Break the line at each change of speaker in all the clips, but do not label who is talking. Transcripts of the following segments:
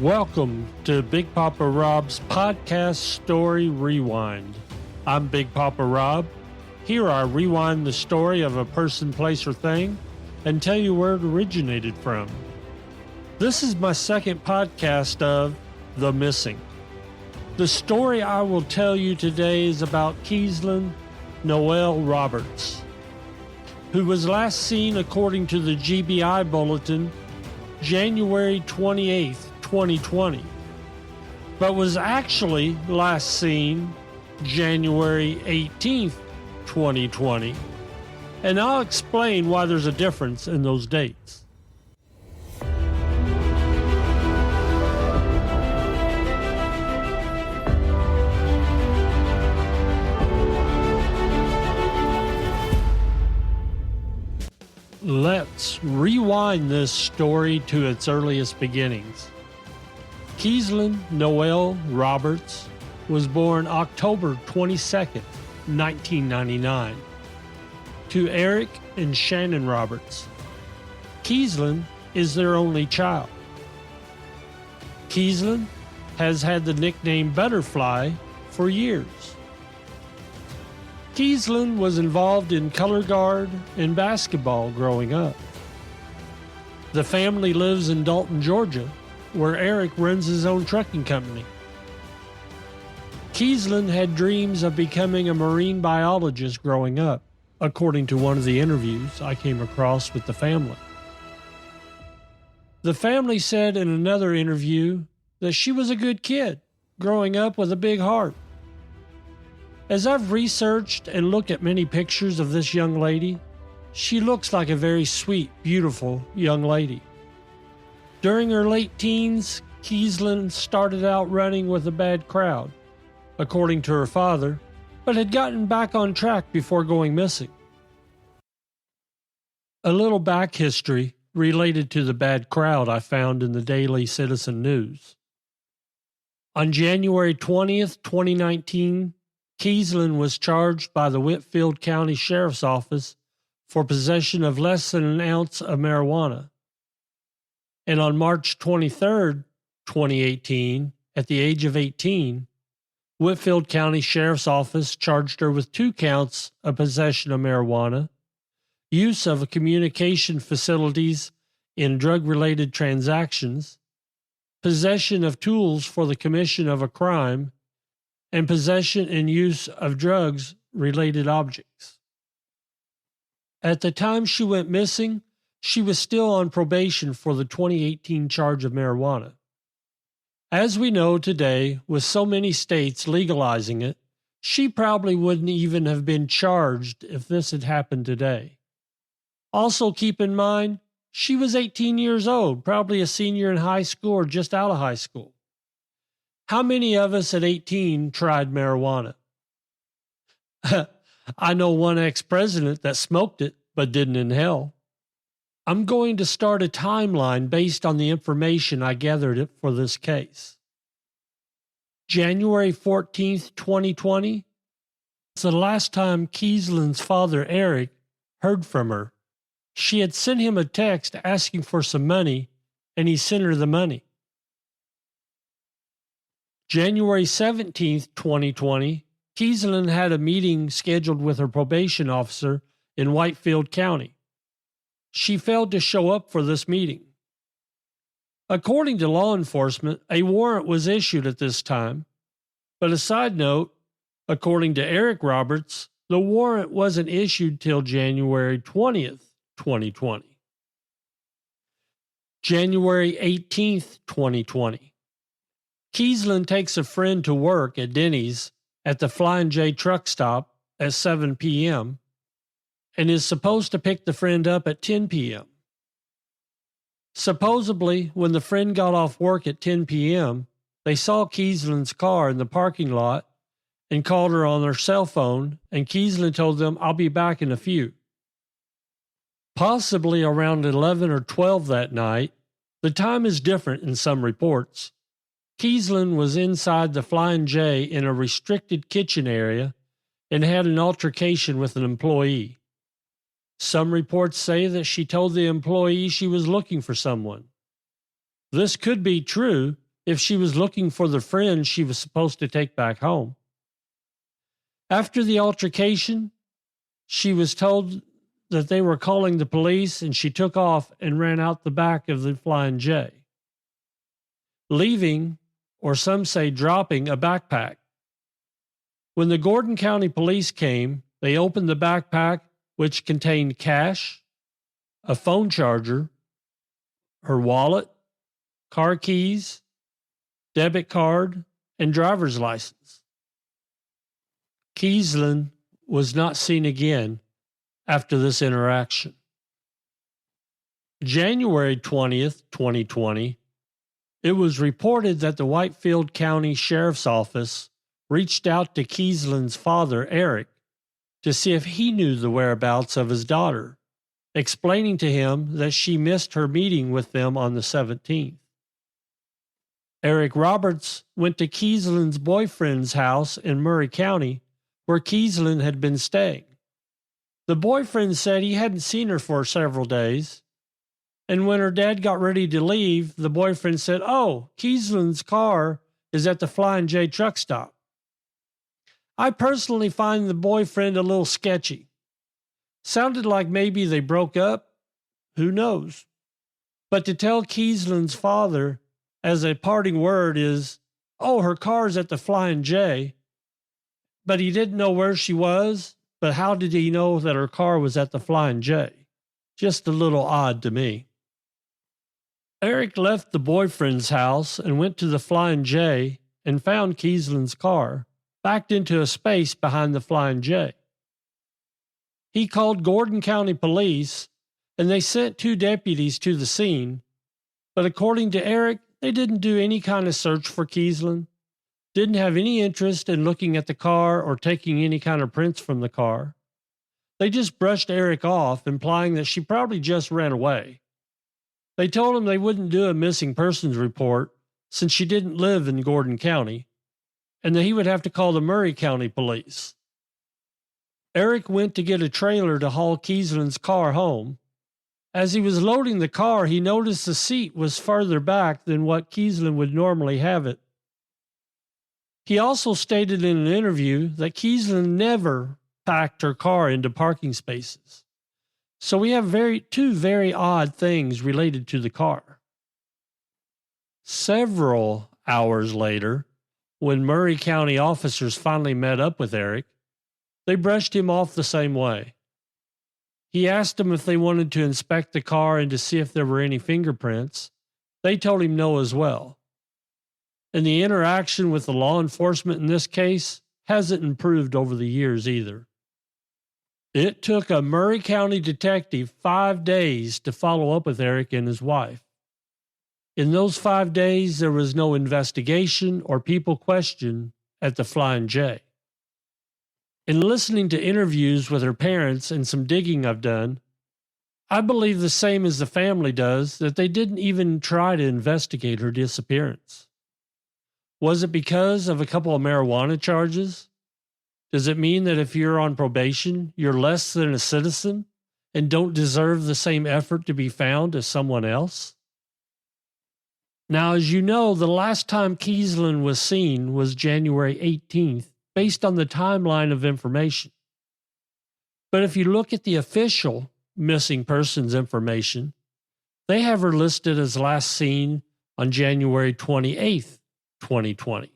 Welcome to Big Papa Rob's podcast Story Rewind. I'm Big Papa Rob. Here I rewind the story of a person, place, or thing and tell you where it originated from. This is my second podcast of The Missing. The story I will tell you today is about Keeslyn Noell Roberts, who was last seen, according to the GBI bulletin, January 28th, 2020, but was actually last seen January 18th, 2020. And I'll explain why there's a difference in those dates. Let's rewind this story to its earliest beginnings. Keeslyn Noell Roberts was born October 22nd, 1999, to Eric and Shannon Roberts. Keeslyn is their only child. Keeslyn has had the nickname Butterfly for years. Keeslyn was involved in color guard and basketball growing up. The family lives in Dalton, Georgia, where Eric runs his own trucking company. Keeslyn had dreams of becoming a marine biologist growing up, according to one of the interviews I came across with the family. The family said in another interview that she was a good kid, growing up with a big heart. As I've researched and looked at many pictures of this young lady, she looks like a very sweet, beautiful young lady. During her late teens, Keeslyn started out running with a bad crowd, according to her father, but had gotten back on track before going missing. A little back history related to the bad crowd I found in the Daily Citizen News. On January 20th, 2019, Keeslyn was charged by the Whitfield County Sheriff's Office for possession of less than an ounce of marijuana. And on March 23rd, 2018, at the age of 18, Whitfield County Sheriff's Office charged her with 2 counts of possession of marijuana, use of communication facilities in drug-related transactions, possession of tools for the commission of a crime, and possession and use of drugs-related objects. At the time she went missing, she was still on probation for the 2018 charge of marijuana. As we know today, with so many states legalizing it, she probably wouldn't even have been charged if this had happened today. Also keep in mind, she was 18 years old, probably a senior in high school or just out of high school. How many of us at 18 tried marijuana? I know one ex-president that smoked it but didn't inhale. I'm going to start a timeline based on the information I gathered for this case. January 14th, 2020, it's the last time Keeslyn's father, Eric, heard from her. She had sent him a text asking for some money, and he sent her the money. January 17th, 2020, Keeslyn had a meeting scheduled with her probation officer in Whitefield County. She failed to show up for this meeting. According to law enforcement, a warrant was issued at this time, but a side note, according to Eric Roberts, the warrant wasn't issued till January 20th, 2020. January 18th, 2020. Keeslyn takes a friend to work at Denny's at the Flying J truck stop at 7 p.m. and is supposed to pick the friend up at 10 p.m. Supposedly, when the friend got off work at 10 p.m., they saw Keeslyn's car in the parking lot and called her on her cell phone, and Keeslyn told them, "I'll be back in a few." Possibly around 11 or 12 that night, the time is different in some reports, Keeslyn was inside the Flying J in a restricted kitchen area and had an altercation with an employee. Some reports say that she told the employee she was looking for someone. This could be true, if she was looking for the friend she was supposed to take back home. After the altercation, she was told that they were calling the police, and she took off and ran out the back of the Flying J, leaving, or some say dropping, a backpack. When the Gordon County Police came, they opened the backpack, which contained cash, a phone charger, her wallet, car keys, debit card, and driver's license. Keeslyn was not seen again after this interaction. January 20th, 2020, it was reported that the Whitefield County Sheriff's Office reached out to Keeslyn's father, Eric, to see if he knew the whereabouts of his daughter, explaining to him that she missed her meeting with them on the 17th. Eric Roberts went to Keeslyn's boyfriend's house in Murray County, where Keeslyn had been staying. The boyfriend said he hadn't seen her for several days, and when her dad got ready to leave, the boyfriend said, "Oh, Keeslyn's car is at the Flying J truck stop." I personally find the boyfriend a little sketchy. Sounded like maybe they broke up. Who knows? But to tell Keeslyn's father as a parting word is, "Oh, her car's at the Flying J," but he didn't know where she was. But how did he know that her car was at the Flying J? Just a little odd to me. Eric left the boyfriend's house and went to the Flying J and found Keeslyn's car backed into a space behind the Flying J. He called Gordon County Police, and they sent 2 deputies to the scene, but according to Eric, they didn't do any kind of search for Keeslyn, didn't have any interest in looking at the car or taking any kind of prints from the car. They just brushed Eric off, implying that she probably just ran away. They told him they wouldn't do a missing persons report since she didn't live in Gordon County, and that he would have to call the Murray County Police. Eric went to get a trailer to haul Keeslyn's car home. As he was loading the car, he noticed the seat was farther back than what Keeslyn would normally have it. He also stated in an interview that Keeslyn never packed her car into parking spaces. So we have 2 very odd things related to the car. Several hours later, when Murray County officers finally met up with Eric, they brushed him off the same way. He asked them if they wanted to inspect the car and to see if there were any fingerprints. They told him no as well. And the interaction with the law enforcement in this case hasn't improved over the years either. It took a Murray County detective 5 days to follow up with Eric and his wife. In those 5 days, there was no investigation or people questioned at the Flying J. In listening to interviews with her parents and some digging I've done, I believe the same as the family does, that they didn't even try to investigate her disappearance. Was it because of a couple of marijuana charges? Does it mean that if you're on probation, you're less than a citizen and don't deserve the same effort to be found as someone else? Now, as you know, the last time Keeslyn was seen was January 18th, based on the timeline of information. But if you look at the official missing persons information, they have her listed as last seen on January 28th, 2020.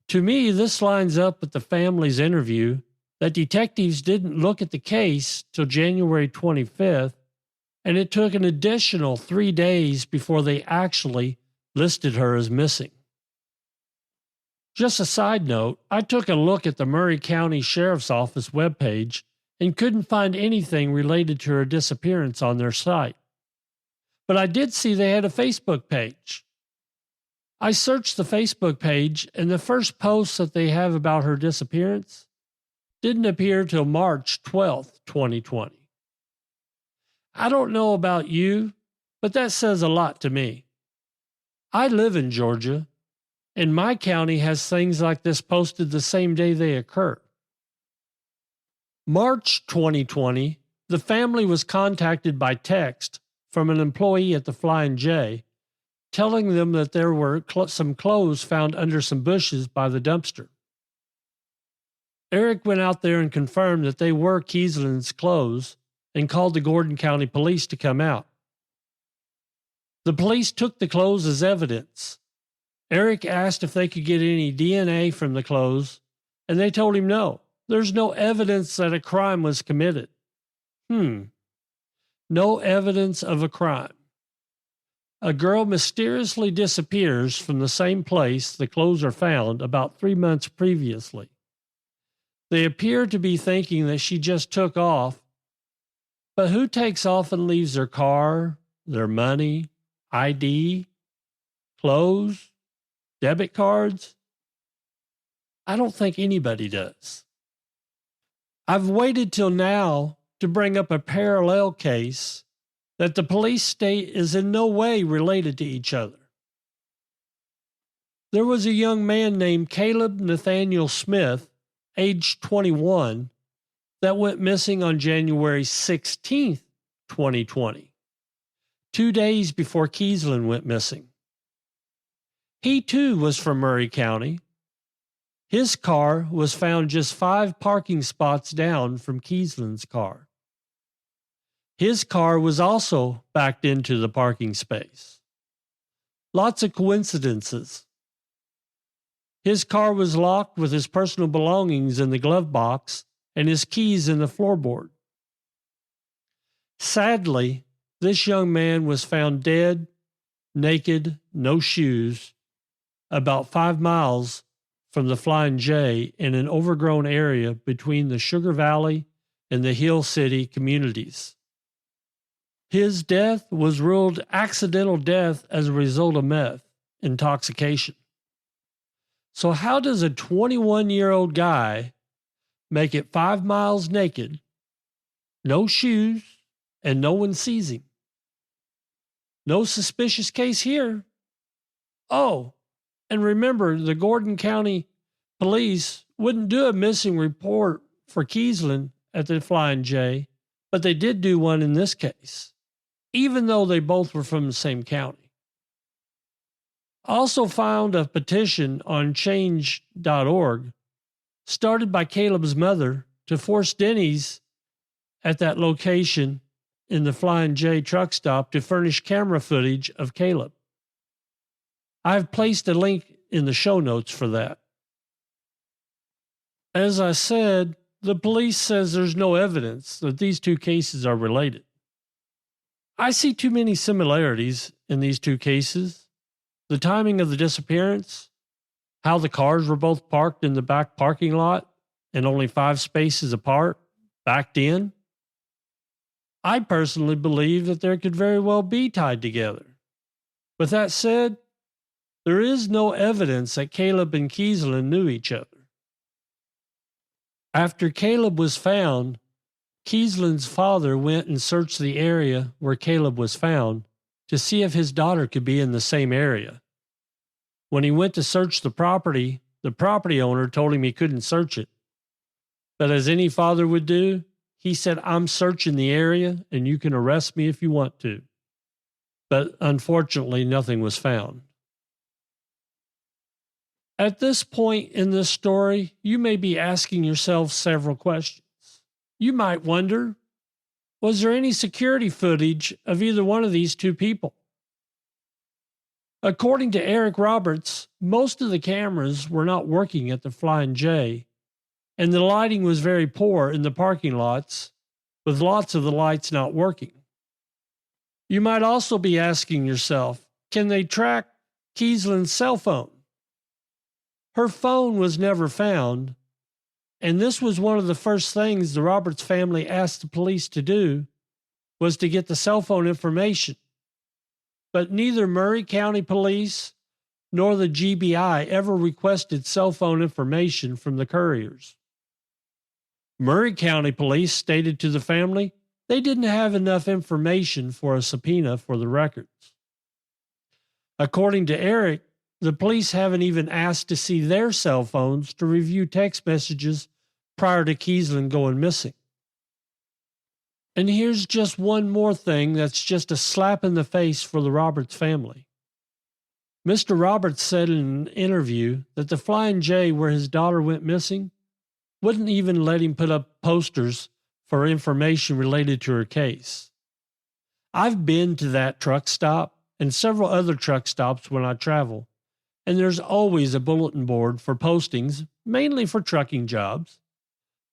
To me, this lines up with the family's interview that detectives didn't look at the case till January 25th, and it took an additional 3 days before they actually listed her as missing. Just a side note, I took a look at the Murray County Sheriff's Office webpage and couldn't find anything related to her disappearance on their site. But I did see they had a Facebook page. I searched the Facebook page, and the first post that they have about her disappearance didn't appear till March 12th, 2020. I don't know about you, but that says a lot to me. I live in Georgia, and my county has things like this posted the same day they occur. March 2020, the family was contacted by text from an employee at the Flying J telling them that there were some clothes found under some bushes by the dumpster. Eric went out there and confirmed that they were Keeslyn's clothes and called the Gordon County Police to come out. The police took the clothes as evidence. Eric asked if they could get any DNA from the clothes, and they told him no. There's no evidence that a crime was committed. No evidence of a crime. A girl mysteriously disappears from the same place the clothes are found about 3 months previously. They appear to be thinking that she just took off, but who takes off and leaves their car, their money, ID, clothes, debit cards? I don't think anybody does. I've waited till now to bring up a parallel case that the police state is in no way related to each other. There was a young man named Caleb Nathaniel Smith, age 21, that went missing on January 16th, 2020, 2 days before Keeslyn went missing. He too was from Murray County. His car was found just 5 parking spots down from Keeslyn's car. His car was also backed into the parking space. Lots of coincidences. His car was locked with his personal belongings in the glove box and his keys in the floorboard. Sadly, this young man was found dead, naked, no shoes, about 5 miles from the Flying J in an overgrown area between the Sugar Valley and the Hill City communities. His death was ruled accidental death as a result of meth intoxication. So how does a 21-year-old guy make it 5 miles naked, no shoes, and no one sees him? No suspicious case here. Oh, and remember, the Gordon County Police wouldn't do a missing report for Keeslyn at the Flying J, but they did do one in this case, even though they both were from the same county. I also found a petition on change.org started by Caleb's mother to force Denny's at that location in the Flying J truck stop to furnish camera footage of Caleb. I've placed a link in the show notes for that. As I said, the police says there's no evidence that these two cases are related. I see too many similarities in these two cases. The timing of the disappearance, how the cars were both parked in the back parking lot and only 5 spaces apart, backed in. I personally believe that there could very well be tied together. With that said, there is no evidence that Caleb and Keeslyn knew each other. After Caleb was found, Keeslyn's father went and searched the area where Caleb was found to see if his daughter could be in the same area. When he went to search the property owner told him he couldn't search it. But as any father would do, he said, "I'm searching the area and you can arrest me if you want to." But unfortunately, nothing was found. At this point in this story, you may be asking yourself several questions. You might wonder, was there any security footage of either one of these two people? According to Eric Roberts, most of the cameras were not working at the Flying J, and the lighting was very poor in the parking lots, with lots of the lights not working. You might also be asking yourself, can they track Keeslyn's cell phone? Her phone was never found, and this was one of the first things the Roberts family asked the police to do, was to get the cell phone information. But neither Murray County Police nor the GBI ever requested cell phone information from the couriers. Murray County Police stated to the family they didn't have enough information for a subpoena for the records. According to Eric, the police haven't even asked to see their cell phones to review text messages prior to Keeslyn going missing. And here's just one more thing that's just a slap in the face for the Roberts family. Mr. Roberts said in an interview that the Flying J where his daughter went missing wouldn't even let him put up posters for information related to her case. I've been to that truck stop and several other truck stops when I travel, and there's always a bulletin board for postings, mainly for trucking jobs.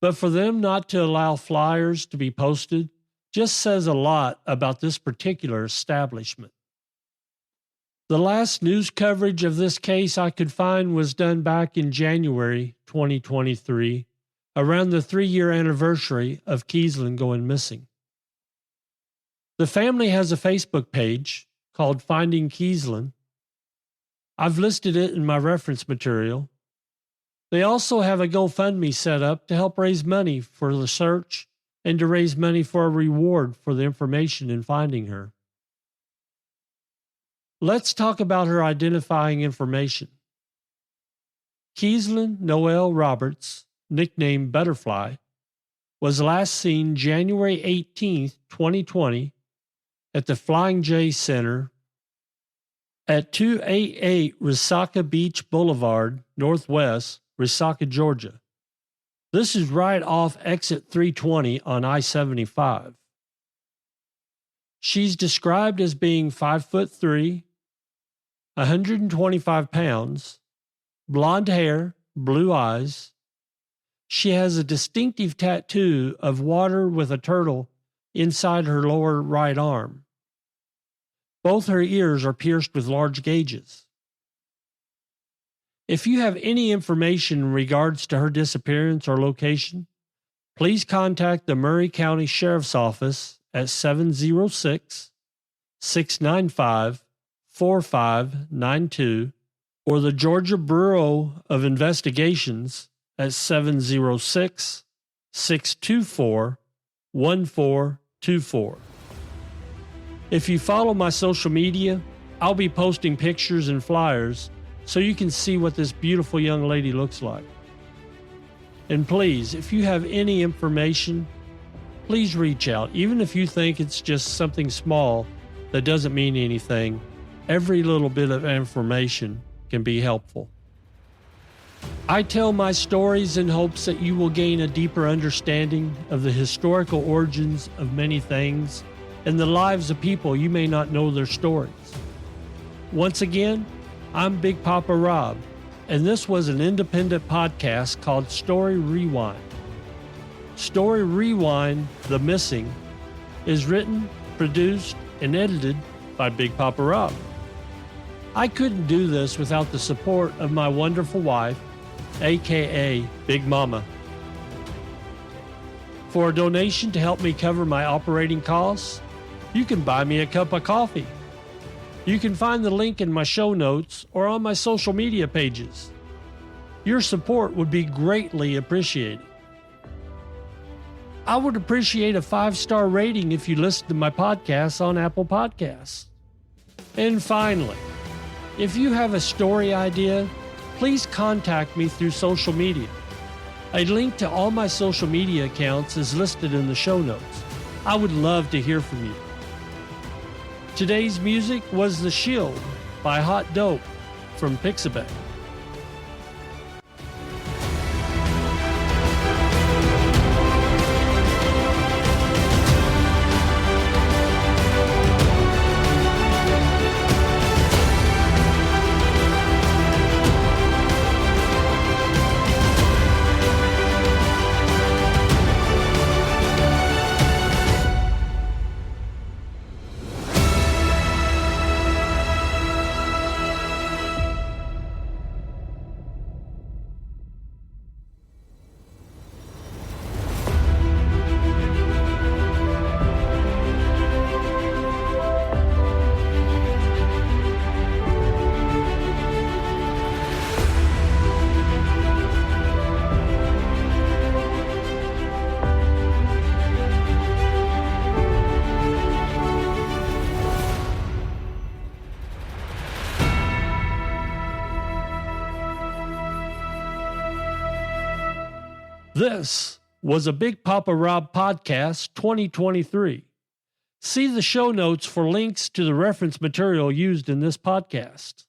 But for them not to allow flyers to be posted just says a lot about this particular establishment. The last news coverage of this case I could find was done back in January 2023, around the 3-year anniversary of Keeslyn going missing. The family has a Facebook page called Finding Keeslyn. I've listed it in my reference material. They also have a GoFundMe set up to help raise money for the search and to raise money for a reward for the information in finding her. Let's talk about her identifying information. Keeslyn Noell Roberts, nicknamed Butterfly, was last seen January 18, 2020, at the Flying J Center at 288 Resaca Beach Boulevard, Northwest, Resaca, Georgia. This is right off exit 320 on I-75. She's described as being 5'3", 125 pounds, blonde hair, blue eyes. She has a distinctive tattoo of water with a turtle inside her lower right arm. Both her ears are pierced with large gauges. If you have any information in regards to her disappearance or location, please contact the Murray County Sheriff's Office at 706-695-4592 or the Georgia Bureau of Investigations at 706-624-1424. If you follow my social media, I'll be posting pictures and flyers so you can see what this beautiful young lady looks like. And please, if you have any information, please reach out. Even if you think it's just something small that doesn't mean anything, every little bit of information can be helpful. I tell my stories in hopes that you will gain a deeper understanding of the historical origins of many things and the lives of people you may not know their stories. Once again, I'm Big Papa Rob, and this was an independent podcast called Story Rewind. Story Rewind, The Missing, is written, produced, and edited by Big Papa Rob. I couldn't do this without the support of my wonderful wife, aka Big Mama. For a donation to help me cover my operating costs, you can buy me a cup of coffee. You can find the link in my show notes or on my social media pages. Your support would be greatly appreciated. I would appreciate a 5-star rating if you listen to my podcasts on Apple Podcasts. And finally, if you have a story idea, please contact me through social media. A link to all my social media accounts is listed in the show notes. I would love to hear from you. Today's music was The Shield by Hot Dope from Pixabay. This was a Big Papa Rob Podcast 2023. See the show notes for links to the reference material used in this podcast.